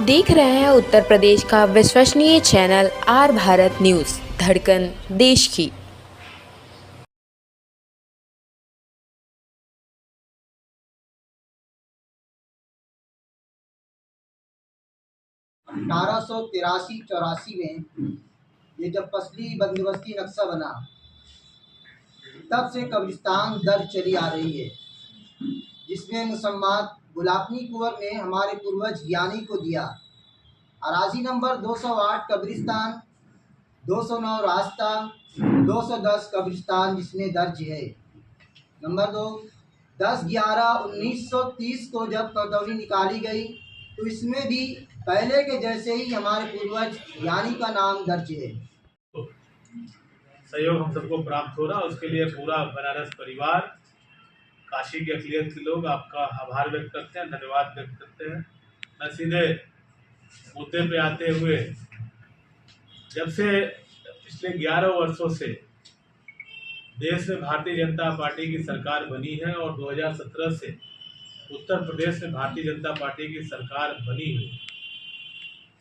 देख रहे हैं उत्तर प्रदेश का विश्वसनीय चैनल आर भारत न्यूज़, धड़कन देश की। अठारह सौ तिरासी चौरासी में ये जब पसली बंदोबस्ती नक्शा बना, तब से कब्रिस्तान दर्ज चली आ रही है, जिसमें मुसम्मात गुलापनी कुंवर ने हमारे पूर्वज ज्ञानी को दिया। अराजी नंबर 208 कब्रिस्तान, 209 रास्ता, 210 कब्रिस्तान जिसमें दर्ज है। नंबर 2, 10/11/1930 को जब खतौनी निकाली गई तो इसमें भी पहले के जैसे ही हमारे पूर्वज ज्ञानी का नाम दर्ज है। सहयोग हम सबको प्राप्त हो रहा, उसके लिए पूरा बनारस परिवार, काशी के अखिलियत के लोग आपका आभार व्यक्त करते हैं, धन्यवाद व्यक्त करते हैं। मैं सीधे मुद्दे पे आते हुए, जब से पिछले 11 वर्षों से देश में भारतीय जनता पार्टी की सरकार बनी है और 2017 से उत्तर प्रदेश में भारतीय जनता पार्टी की सरकार बनी है,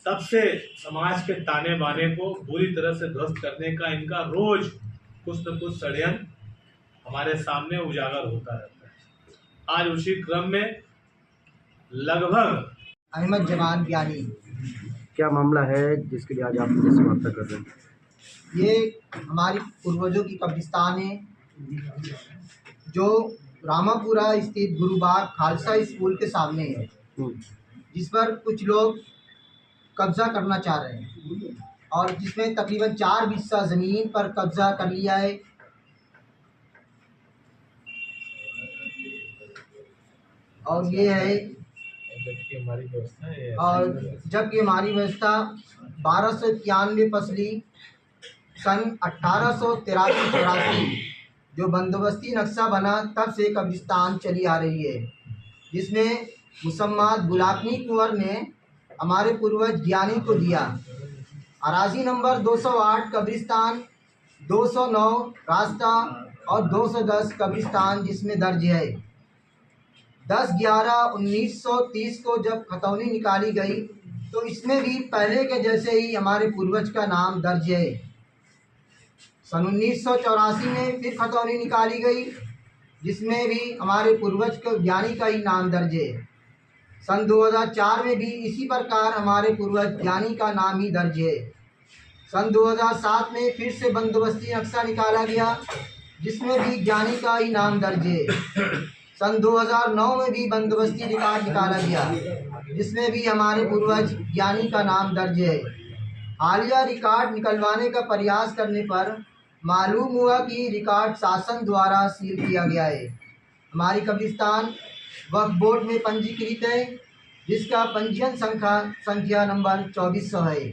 तब से समाज के ताने बाने को बुरी तरह से ध्वस्त करने का इनका रोज कुछ न कुछ षड्यंत्र हमारे सामने उजागर होता रहता है। आज उसी क्रम में लगभग अहमद जमान ज्ञानी, क्या मामला है जिसके लिए आज आप मुझे वार्ता कर रहे हैं? ये हमारी पूर्वजों की कब्रिस्तान है, जो रामापुरा स्थित गुरुबाग खालसा स्कूल के सामने है, जिस पर कुछ लोग कब्जा करना चाह रहे हैं और जिसमें तकरीबन 4 बिस्सा ज़मीन पर कब्जा कर लिया है। और ये है, और जबकि हमारी व्यवस्था 1291 फसली सन 1883-84 जो बंदोबस्ती नक्शा बना, तब से कब्रिस्तान चली आ रही है, जिसमें मुसम्मात गुलापनी कुंवर ने हमारे पूर्वज ज्ञानी को दिया। अराजी नंबर 208 कब्रिस्तान, 209 रास्ता और 210 कब्रिस्तान जिसमें दर्ज है। 10/11/1930 को जब खतौनी निकाली गई तो इसमें भी पहले के जैसे ही हमारे पूर्वज का नाम दर्ज है। सन 1984 में फिर खतौनी निकाली गई, जिसमें भी हमारे पूर्वज के ज्ञानी का ही नाम दर्ज है। सन 2004 में भी इसी प्रकार हमारे पूर्वज ज्ञानी का नाम ही दर्ज है। सन 2007 में फिर से बंदोबस्ती नक्शा निकाला गया, जिसमें भी ज्ञानी का ही नाम दर्ज है। सन 2009 में भी बंदोबस्ती रिकॉर्ड निकाला गया, जिसमें भी हमारे पूर्वज ज्ञानी का नाम दर्ज है। हालिया रिकॉर्ड निकलवाने का प्रयास करने पर मालूम हुआ कि रिकॉर्ड शासन द्वारा सील किया गया है। हमारी कब्रिस्तान वक्फ बोर्ड में पंजीकृत है, जिसका पंजीयन संख्या नंबर 2400 है।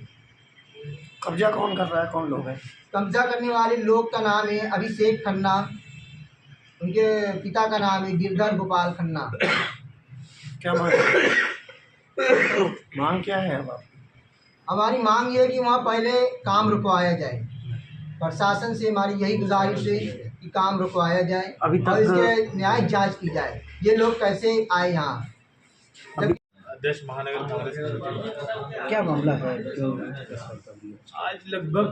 कब्जा कौन कर रहा है, कौन लोग हैं? कब्जा करने वाले लोग का नाम है अभिषेक खन्ना, उनके पिता का नाम है गिरधर गोपाल खन्ना। क्या मांग क्या है अब आप? हमारी मांग ये है कि वहाँ पहले काम रुकवाया जाए। प्रशासन से हमारी यही गुजारिश है कि काम रुकवाया जाए अभी तक और इसके न्यायिक जांच की जाए, ये लोग कैसे आए यहाँ। अध्यक्ष महानगर कांग्रेस कमेटी, क्या मामला है? आज लगभग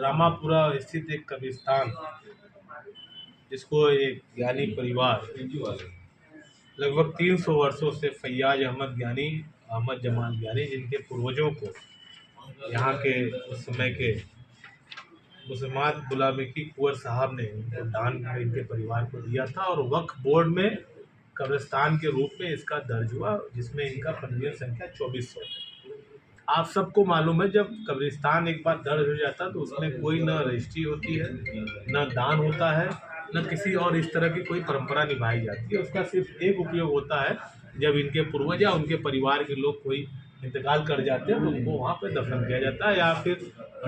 रामापुरा स्थित एक कब्रिस्तान, जिसको एक ज्ञानी परिवार लगभग 300 वर्षों से फैयाज अहमद ज्ञानी, अहमद जमान ज्ञानी, जिनके पूर्वजों को यहाँ के उस समय के मुसम्मात गुलाबी कुंवर साहब ने इनको दान में इनके परिवार को दिया था और वक्फ बोर्ड में कब्रिस्तान के रूप में इसका दर्ज हुआ, जिसमें इनका पंजीयन संख्या 2400 है। आप सबको मालूम है, जब कब्रिस्तान एक बार दर्ज हो जाता तो उसमें कोई न रजिस्ट्री होती है, न दान होता है, न किसी और इस तरह की कोई परंपरा निभाई जाती है। उसका सिर्फ एक उपयोग होता है, जब इनके पूर्वज या उनके परिवार के लोग कोई इंतकाल कर जाते हैं तो उनको वहाँ पे दफन किया जाता है, या फिर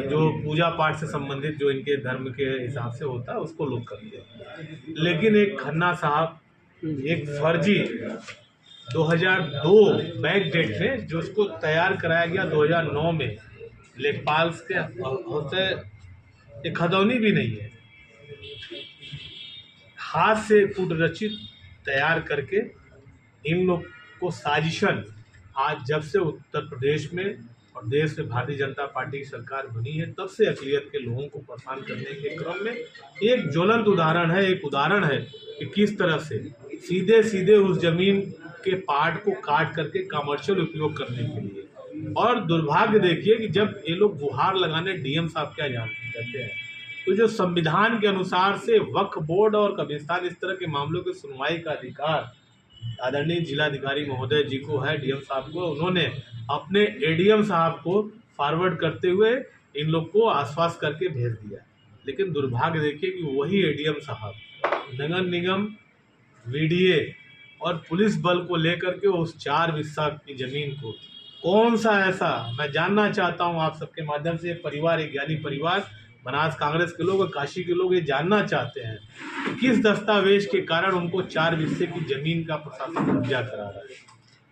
जो पूजा पाठ से संबंधित जो इनके धर्म के हिसाब से होता है उसको लोग करते हैं। लेकिन एक खन्ना साहब एक फर्जी 2002 बैक डेट में, जो उसको तैयार कराया गया 2009 में, लेखपाल के होते एक खतौनी भी नहीं है, हाथ से कूट रचित तैयार करके इन लोग को साजिशन आज जब से उत्तर प्रदेश में और देश में भारतीय जनता पार्टी की सरकार बनी है, तब से अक़लियत के लोगों को परेशान करने के क्रम में एक ज्वलंत उदाहरण है, एक उदाहरण है कि किस तरह से सीधे सीधे उस जमीन के पार्ट को काट करके कमर्शियल उपयोग करने के लिए। और दुर्भाग्य देखिए कि जब ये लोग गुहार लगाने डीएम साहब क्या कहते हैं, तो जो संविधान के अनुसार से वक्फ बोर्ड और कब्रिस्तान इस तरह के मामलों की सुनवाई का अधिकार आदरणीय जिलाधिकारी महोदय जी को है, डीएम साहब को, उन्होंने अपने एडीएम साहब को फॉरवर्ड करते हुए इन लोग को आश्वस्त करके भेज दिया। लेकिन दुर्भाग्य देखिए कि वही एडीएम साहब नगर निगम, वीडीए और पुलिस बल को लेकर के उस 4 बिस्सा की जमीन को कौन सा ऐसा, मैं जानना चाहता हूं आप सबके माध्यम से, परिवार, एक ज्ञानी परिवार, बनास कांग्रेस के लोग और काशी के लोग ये जानना चाहते हैं कि किस दस्तावेज के कारण उनको 4 बिस्से की जमीन का प्रशासन कब्जा करा रहा है।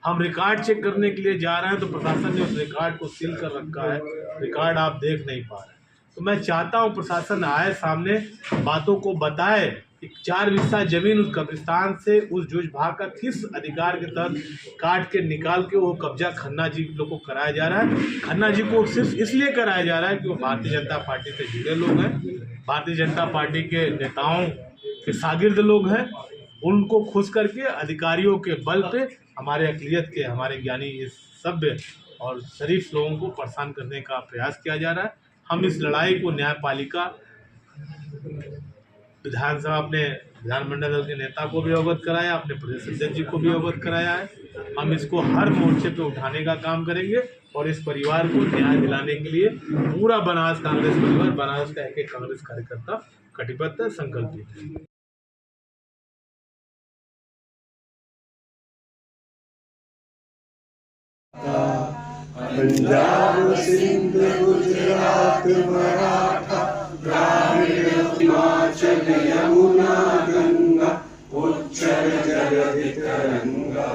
हम रिकॉर्ड चेक करने के लिए जा रहे हैं तो प्रशासन ने उस रिकॉर्ड को सील कर रखा है, रिकॉर्ड आप देख नहीं पा रहे हैं। तो मैं चाहता हूं प्रशासन आए सामने, बातों को बताए कि 4 बिस्सा जमीन उस कब्रिस्तान से उस जुज भाग का किस अधिकार के तहत काट के निकाल के वो कब्जा खन्ना जी लोग को कराया जा रहा है। खन्ना जी को सिर्फ इसलिए कराया जा रहा है कि वो भारतीय जनता पार्टी से जुड़े लोग हैं, भारतीय जनता पार्टी के नेताओं के शागिर्द लोग हैं। उनको खुश करके अधिकारियों के बल पे हमारे अक़लियत के, हमारे ज्ञानी, इस सभ्य और शरीफ लोगों को परेशान करने का प्रयास किया जा रहा है। हम इस लड़ाई को न्यायपालिका, विधानसभा, अपने विधानमंडल दल के नेता को भी अवगत कराया, अपने प्रदेश अध्यक्ष जी को भी अवगत कराया है। हम इसको हर मोर्चे पे उठाने का काम करेंगे और इस परिवार को न्याय दिलाने के लिए पूरा बनारस कांग्रेस परिवार, बनारस का एक कांग्रेस कार्यकर्ता कटिबद्ध है, संकल्पित है। पंजाब सिंध गुजरात मराठा द्राविड़ हिमाचल यमुना गंगा उच्चर जगति तरंगा।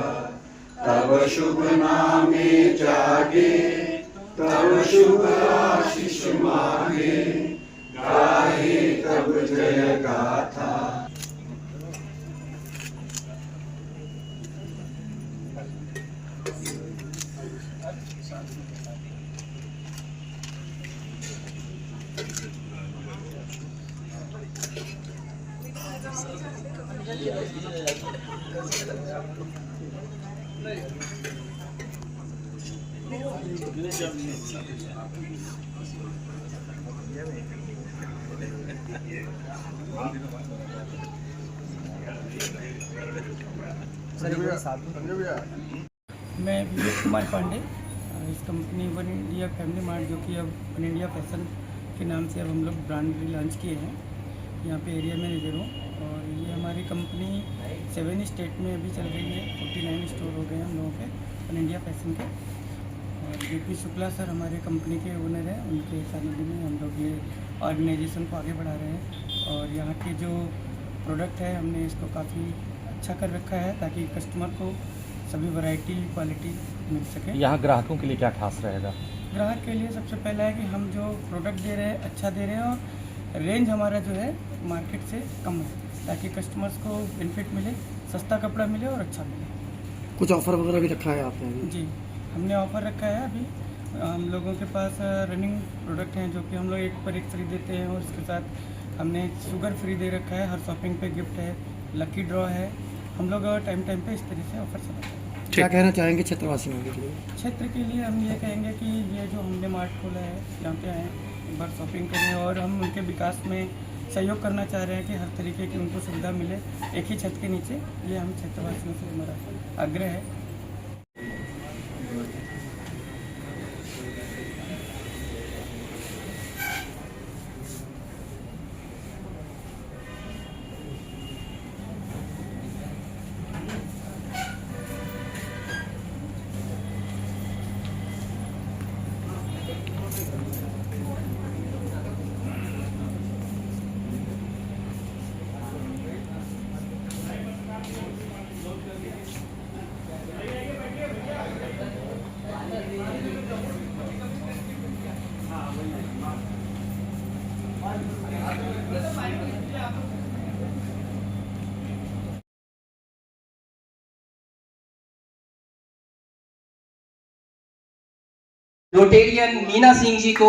तब शुभ नामे जागे, तब शुभ आशीष मांगे, गाहे तब जय गाथा। मैं विवेक कुमार पांडे, इस company one India family mart, जो कि अब वन इंडिया फैशन के नाम से अब हम लोग ब्रांड भी लॉन्च किए हैं, यहाँ पे एरिया मैनेजर हूँ। और ये हमारी कंपनी 7 स्टेट में अभी चल रही है, 49 स्टोर हो गए हैं हम लोगों के वन इंडिया फैशन के। और जेपी शुक्ला सर हमारे कंपनी के ओनर हैं, उनके सानिध्य में हम लोग ये ऑर्गेनाइजेशन को आगे बढ़ा रहे हैं। और यहाँ के जो प्रोडक्ट है, हमने इसको काफ़ी अच्छा कर रखा है ताकि कस्टमर को सभी वैरायटी, क्वालिटी मिल सके। यहाँ ग्राहकों के लिए क्या खास रहेगा? ग्राहक के लिए सबसे पहला है कि हम जो प्रोडक्ट दे रहे हैं अच्छा दे रहे हैं, और रेंज हमारा जो है मार्केट से कम है, ताकि कस्टमर्स को बेनिफिट मिले, सस्ता कपड़ा मिले और अच्छा मिले। कुछ ऑफर वगैरह भी रखा है आपने? जी, हमने ऑफ़र रखा है। अभी हम लोगों के पास रनिंग प्रोडक्ट हैं जो कि हम लोग 1 पर 1 फ्री देते हैं, और इसके साथ हमने शुगर फ्री दे रखा है, हर शॉपिंग पे गिफ्ट है, लकी ड्रॉ है। हम लोग टाइम पे इस तरह से ऑफर चलाते हैं। क्या कहना चाहेंगे क्षेत्रवासियों के लिए? क्षेत्र के लिए हम ये कहेंगे कि ये जो हमने मार्ट खोला है, यहाँ पे आएँ, एक बार शॉपिंग करें, और हम उनके विकास में सहयोग करना चाह रहे हैं कि हर तरीके की उनको सुविधा मिले एक ही छत के नीचे। ये हम क्षेत्रवासियों से हमारा आग्रह है। रोटेरियन मीना सिंह जी को,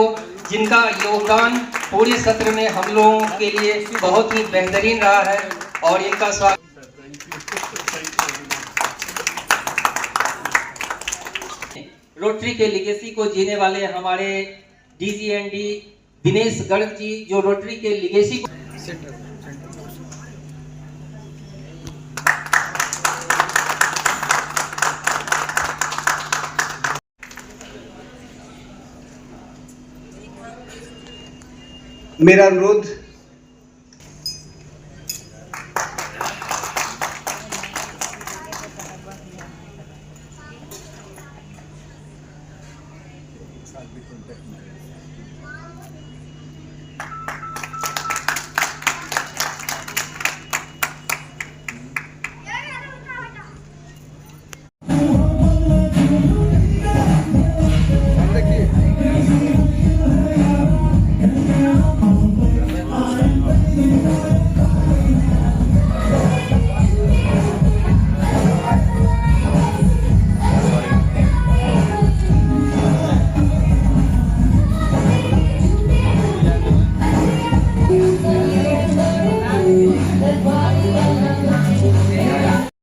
जिनका योगदान पूरे सत्र में हम लोगों के लिए बहुत ही बेहतरीन रहा है और इनका स्वागत। रोटरी के लिगेसी को जीने वाले हमारे DGND दिनेश गर्ग जी, जो रोटरी के लिगेसी को मेरा अनुरोध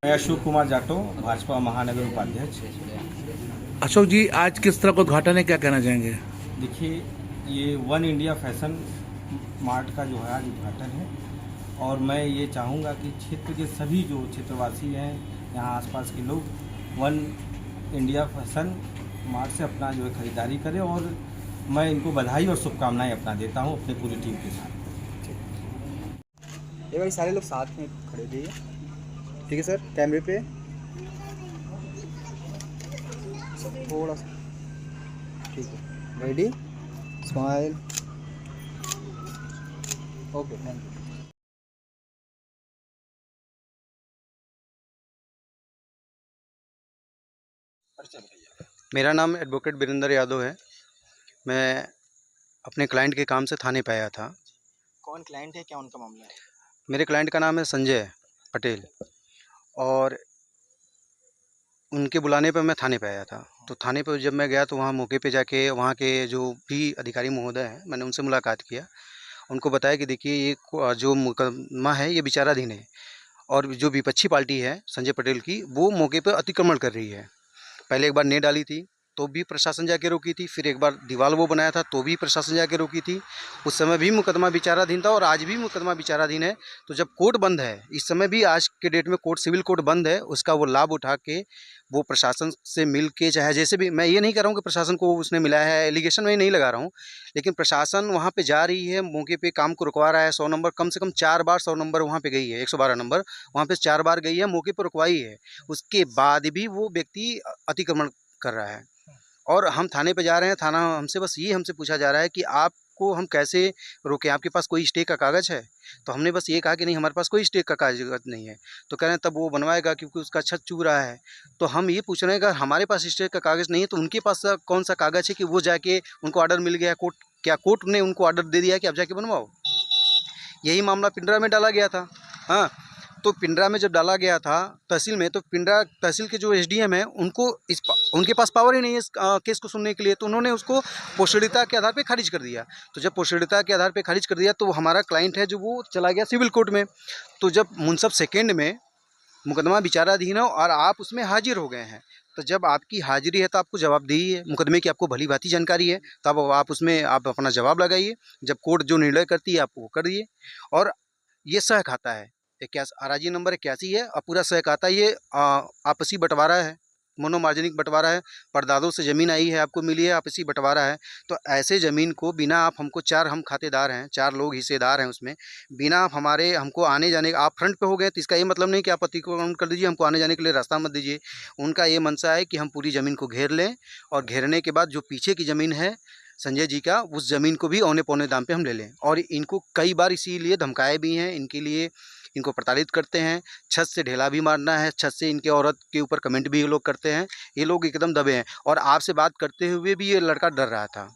मैं अशोक कुमार जाटो, भाजपा महानगर उपाध्यक्ष। अशोक जी, आज किस तरह का उद्घाटन है, क्या कहना चाहेंगे? देखिए, ये वन इंडिया फैशन मार्ट का जो है आज उद्घाटन है और मैं ये चाहूँगा कि क्षेत्र के सभी जो क्षेत्रवासी हैं, यहाँ आसपास के लोग वन इंडिया फैशन मार्ट से अपना जो है खरीदारी करें और मैं इनको बधाई और शुभकामनाएं अपना देता हूँ अपनी पूरी टीम के साथ। ये भाई सारे लोग साथ में खड़े रहिए, ठीक है सर? कैमरे पे थोड़ा सा, ठीक है। Ready, smile, okay, thank you. मेरा नाम एडवोकेट वीरेंद्र यादव है। मैं अपने क्लाइंट के काम से थाने पे आया था। कौन क्लाइंट है, क्या उनका मामला है? मेरे क्लाइंट का नाम है संजय पटेल और उनके बुलाने पर मैं थाने पे आया था। तो थाने पे जब मैं गया तो वहाँ मौके पे जाके वहाँ के जो भी अधिकारी महोदय हैं, मैंने उनसे मुलाकात किया। उनको बताया कि देखिए, ये जो मुकदमा है ये विचाराधीन है और जो विपक्षी पार्टी है संजय पटेल की, वो मौके पर अतिक्रमण कर रही है। पहले एक बार नेट डाली थी तो भी प्रशासन जाके रोकी थी, फिर एक बार दीवार वो बनाया था तो भी प्रशासन जाके रोकी थी। उस समय भी मुकदमा विचाराधीन था और आज भी मुकदमा विचाराधीन है। तो जब कोर्ट बंद है, इस समय भी आज के डेट में कोर्ट, सिविल कोर्ट बंद है, उसका वो लाभ उठा के वो प्रशासन से मिल के, चाहे जैसे भी, मैं ये नहीं कह रहा हूँ कि प्रशासन को उसने मिला है, एलिगेशन में नहीं लगा रहा हूँ, लेकिन प्रशासन वहाँ पे जा रही है, मौके पे काम को रुकवा रहा है। 100 नंबर कम से कम 4 बार 100 नंबर वहाँ पे गई है, 112 नंबर वहाँ पे 4 बार गई है, मौके पर रुकवाई है। उसके बाद भी वो व्यक्ति अतिक्रमण कर रहा है और हम थाने पे जा रहे हैं। थाना हमसे बस ये हमसे पूछा जा रहा है कि आपको हम कैसे रोकें, आपके पास कोई स्टे का कागज़ है? तो हमने बस ये कहा कि नहीं, हमारे पास कोई स्टे का कागज नहीं है। तो कह रहे हैं तब वो बनवाएगा क्योंकि उसका छत चूह रहा है। तो हम ये पूछ रहे हैं कि हमारे पास स्टे का कागज़ नहीं है तो उनके पास कौन सा कागज़ है कि वो जाके, उनको ऑर्डर मिल गया कोर्ट, क्या कोर्ट ने उनको ऑर्डर दे दिया कि आप जाके बनवाओ? यही मामला पिंडरा में डाला गया था। हाँ, तो पिंडरा में जब डाला गया था तहसील में, तो पिंडरा तहसील के जो SDM हैं उनके पास पावर ही नहीं है इस केस को सुनने के लिए। तो उन्होंने उसको पोषणीयता के आधार पे खारिज कर दिया। तो जब पोषणीयता के आधार पे खारिज कर दिया तो हमारा क्लाइंट है जो वो चला गया सिविल कोर्ट में। तो जब मुंसफ सेकेंड में मुकदमा विचाराधीन है और आप उसमें हाजिर हो गए हैं, तो जब आपकी हाजिरी है तो आपको जवाबदेही है, मुकदमे की आपको भली भांति जानकारी है, तब आप उसमें आप अपना जवाब लगाइए। जब कोर्ट जो निर्णय करती है आप वो करिए। और ये सह खाता है, RIG नंबर 81 है और पूरा सह खाता ये आपसी बंटवारा है, मोनोमार्जिनिक बंटवारा है। परदादों से ज़मीन आई है, आपको मिली है, आपसी बंटवारा है। तो ऐसे ज़मीन को बिना आप हमको, 4 हम खातेदार हैं, 4 लोग हिस्सेदार हैं उसमें, बिना आप हमको आने जाने, आप फ्रंट पे हो गए तो इसका ये मतलब नहीं कि आप अतिक्रमण कर दीजिए, हमको आने जाने के लिए रास्ता मत दीजिए। उनका ये मंशा है कि हम पूरी ज़मीन को घेर लें और घेरने के बाद जो पीछे की ज़मीन है संजय जी का, उस ज़मीन को भी औने पौने दाम पे हम ले लें। और इनको कई बार इसीलिए धमकाए भी हैं, इनके लिए इनको प्रताड़ित करते हैं, छत से ढेला भी मारना है, छत से इनके औरत के ऊपर कमेंट भी ये लोग करते हैं। ये लोग एकदम दबे हैं और आपसे बात करते हुए भी ये लड़का डर रहा था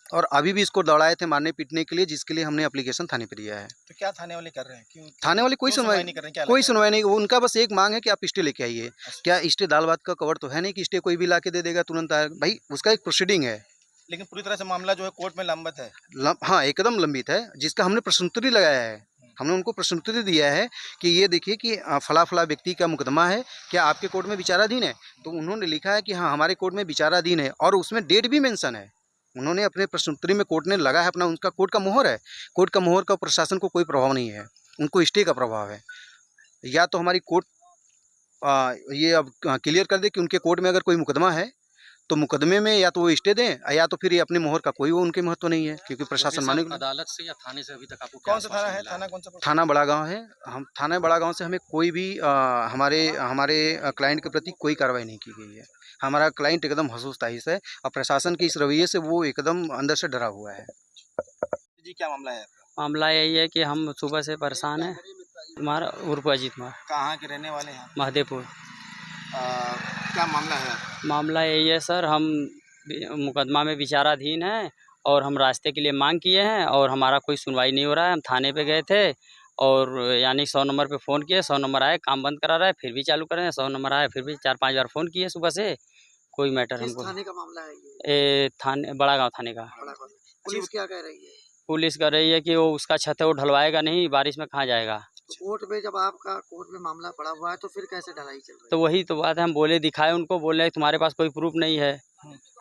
और अभी भी इसको दौड़ाए थे मारने पीटने के लिए, जिसके लिए हमने एप्लीकेशन थाने पे दिया है। तो क्या थाने वाले कर रहे हैं? क्यों थाने वाले कोई सुनवाई नहीं कर रहे हैं? कोई सुनवाई नहीं। उनका बस एक मांग है कि आप स्टे लेके आइए। क्या स्टे दाल भात का कवर तो है नहीं कि स्टे कोई भी ला के दे देगा तुरंत? भाई उसका एक प्रोसीडिंग है लेकिन पूरी तरह से मामला जो है कोर्ट में लंबित है। हाँ, एकदम लंबित है, जिसका हमने प्रश्नोत्तरी लगाया है। हमने उनको प्रश्नोत्तरी दिया है कि ये देखिए कि फला व्यक्ति का मुकदमा है, क्या आपके कोर्ट में विचाराधीन है? तो उन्होंने लिखा है कि हाँ, हमारे कोर्ट में विचाराधीन है, और उसमें डेट भी मेंशन है। उन्होंने अपने प्रश्नोत्तरी में कोर्ट ने लगा है अपना, उनका कोर्ट का मोहर है। कोर्ट का मोहर का प्रशासन को कोई प्रभाव नहीं है, उनको स्टे का प्रभाव है। या तो हमारी कोर्ट ये अब क्लियर कर दे कि उनके कोर्ट में अगर कोई मुकदमा है तो मुकदमे में या तो वो स्टे दें, या तो फिर ये अपने मोहर का कोई वो उनके महत्व नहीं है, क्योंकि प्रशासन माने। अदालत से या थाने से अभी तक आपको कौन सा थाना है? थाना कौन सा? थाना बड़ा गांव है। हम थाना बड़ा गांव से हमें कोई भी हमारे क्लाइंट के प्रति कोई कार्रवाई नहीं की गई है। हमारा क्लाइंट एकदम हसूस-ताहीस है, और प्रशासन के इस रवैये से वो एकदम अंदर से डरा हुआ है। जी, क्या मामला है आपका? मामला यही है कि हम सुबह से परेशान हैं। हमारा उर्फ अजीत कुमार, कहाँ के रहने वाले हैं? महादेवपुर। क्या मामला है? मामला यही है सर, हम मुकदमा में विचाराधीन हैं और हम रास्ते के लिए मांग किए हैं और हमारा कोई सुनवाई नहीं हो रहा है। हम थाने पे गए थे और यानी 100 नंबर पे फ़ोन किए, 100 नंबर आए, काम बंद करा रहा है, फिर भी चालू कर रहे हैं। 100 नंबर आए, फिर भी 4-5 बार फ़ोन किए सुबह से, कोई मैटर हमको। थाने का मामला है ये थाने बड़ा गाँव थाने का। पुलिस क्या कह रही है? पुलिस कर रही है कि वो उसका छत है, वो ढलवाएगा नहीं, बारिश में कहाँ जाएगा। तो कोर्ट में जब आपका कोर्ट में मामला पड़ा हुआ है तो फिर कैसे ढलाई चल रही है? तो वही तो बात है, हम बोले दिखाए उनको, बोल रहे हैं तुम्हारे पास कोई प्रूफ नहीं है।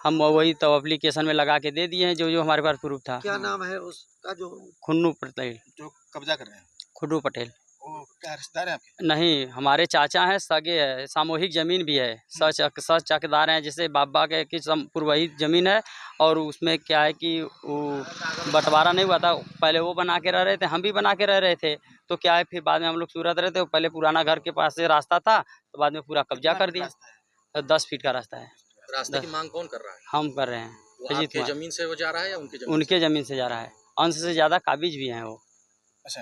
हम वही तो एप्लीकेशन में लगा के दे दिए हैं जो हमारे पास प्रूफ था। क्या नाम है उसका जो खुन्नू पटेल? जो कब्जा कर रहे हैं खुन्नू पटेल। वो क्या रिश्तेदार है आपके? नहीं, हमारे चाचा हैं, सगे है, सामूहिक ज़मीन भी है, सच चकदार हैं, जैसे बाबा के की पूर्वही ज़मीन है। और उसमें क्या है कि वो बंटवारा नहीं हुआ था, पहले वो बना के रह रहे थे, हम भी बना के रह रहे थे। तो क्या है, फिर बाद में हम लोग सूरत रहते, पहले पुराना घर के पास से रास्ता था, तो बाद में पूरा कब्जा कर दिया। 10 फीट का रास्ता है। रास्ते की मांग कौन कर रहा है? हम कर रहे हैं। अजीत कुमार। जमीन से वो जा रहा है या उनकी जमीन? उनके ज़मीन से जा रहा है, अंश से ज़्यादा काबिज भी हैं वो। अच्छा,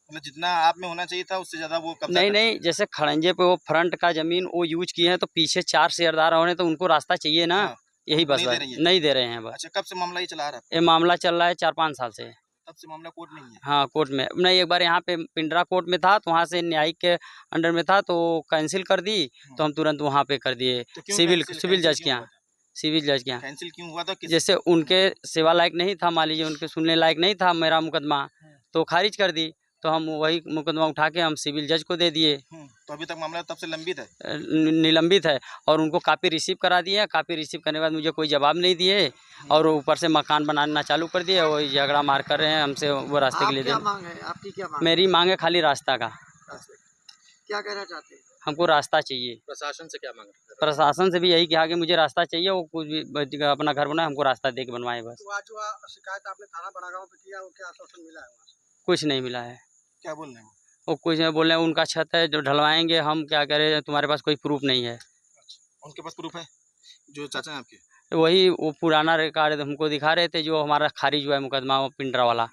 मतलब जितना आप में होना चाहिए था उससे ज्यादा वो कब्जा नहीं, जैसे खड़ंजे पे वो फ्रंट का जमीन वो यूज किए हैं, तो पीछे 4 शेयरदार होने, तो उनको रास्ता चाहिए ना। हाँ, यही बस नहीं दे रहे हैं बस। अच्छा, कब से मामला ये चला रहा है? ये मामला चल रहा है 4-5 साल से। तब से मामला कोर्ट में ही है? हाँ, कोर्ट में नहीं, एक बार यहाँ पे पिंडरा कोर्ट में था, तो वहाँ से न्यायिक के अंडर में था, तो कैंसिल कर दी, तो हम तुरंत वहाँ पे कर दिए। सिविल जज के यहाँ, सिविल जज के यहाँ। कैंसिल क्यों हुआ था? जैसे उनके सेवा लायक नहीं था, मान लीजिए उनके सुनने लायक नहीं था मेरा मुकदमा, तो खारिज कर दी। तो हम वही मुकदमा उठा के हम सिविल जज को दे दिए। तो अभी तक मामला तब से लंबित है? निलंबित है, और उनको कापी रिसीव करा दिए। कापी रिसीव करने के बाद मुझे कोई जवाब नहीं दिए, और ऊपर से मकान बनाना चालू कर दिए। वही झगड़ा मार कर रहे हैं हमसे, वो रास्ते के लिए। क्या मांग है आपकी? क्या मांग? मेरी मांग है खाली रास्ता का। क्या कहना चाहते हैं? हमको रास्ता चाहिए। प्रशासन से क्या मांग? प्रशासन से भी यही कहा कि मुझे रास्ता चाहिए, वो कुछ भी अपना घर बनाए, हमको रास्ता दे के बनवाए बस। तो आज जो शिकायत आपने थाना बड़ा गाँव पे किया, वो क्या आश्वासन मिला है वहाँ से? कुछ नहीं मिला है। क्या बोल रहे हैं वो कुछ नहीं बोल रहे हैं, उनका छत है जो ढलवाएंगे, हम क्या करें, तुम्हारे पास कोई प्रूफ नहीं है। उनके पास प्रूफ है? जो चाचा हैं आपके? वही वो पुराना रिकॉर्ड हमको दिखा रहे थे, जो हमारा खारिज हुआ है मुकदमा, वो पिंडरा वाला।